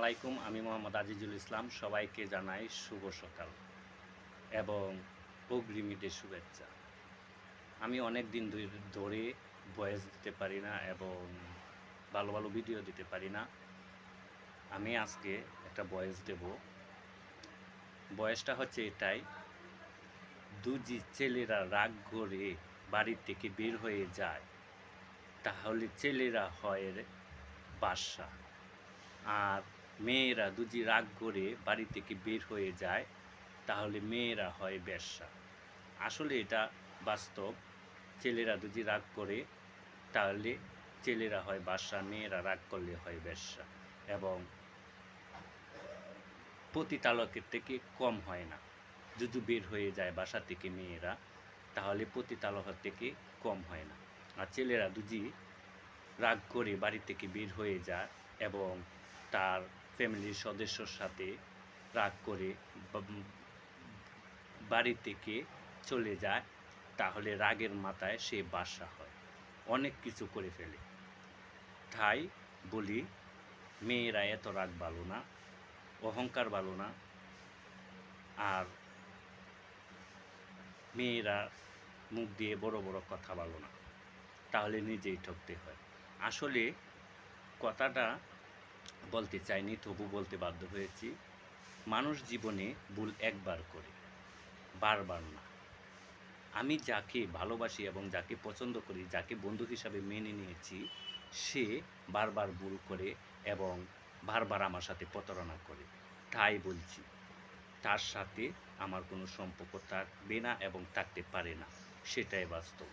আলাইকুম। আমি মোহাম্মদ আজিজুল ইসলাম। সবাইকে জানাই শুভ সকাল এবং অগ্রিম ঈদের শুভেচ্ছা। আমি অনেক দিন ধরে ভয়েস দিতে পারি না এবং ভালো ভালো ভিডিও দিতে পারি না। আমি আজকে একটা ভয়েস দেব। ভয়েসটা হচ্ছে এটাই, দুজি ছেলেরা রাগ করে বাড়ি থেকে বের হয়ে যায়, তাহলে ছেলেরা হয় বাদশা। আর মেয়েরা দুজি রাগ করে বাড়ি থেকে বের হয়ে যায়, তাহলে মেয়েরা হয় বেশ্যা। আসলে এটা বাস্তব। ছেলেরা যদি রাগ করে তাহলে ছেলেরা হয় বাদশা, মেয়েরা রাগ করলে হয় বেশ্যা। এবং পতিতালকের থেকে কম হয় না। যদি বের হয়ে যায় বাসা থেকে মেয়েরা, তাহলে পতিতালকের থেকে কম হয় না। আর ছেলেরা যদি রাগ করে বাড়ি থেকে বের হয়ে যায় এবং তার ফ্যামিলির সদস্যর সাথে রাগ করে বাড়ি থেকে চলে যায়, তাহলে রাগের মাথায় সে বাদশা হয়, অনেক কিছু করে ফেলে। তাই বলি, মেয়েরা এত রাগ ভালো না, অহংকার ভালো না। আর মেয়েরা মুখ দিয়ে বড় বড় কথা ভালো না, তাহলে নিজেই ঠকতে হয়। আসলে কথাটা বলতে চাইনি, তবু বলতে বাধ্য হয়েছি। মানুষ জীবনে ভুল একবার করে, বারবার না। আমি যাকে ভালোবাসি এবং যাকে পছন্দ করি, যাকে বন্ধু হিসাবে মেনে নিয়েছি, সে বারবার ভুল করে এবং বারবার আমার সাথে প্রতারণা করে। তাই বলছি, তার সাথে আমার কোনো সম্পর্ক থাকবে না এবং থাকতে পারে না, সেটাই বাস্তব।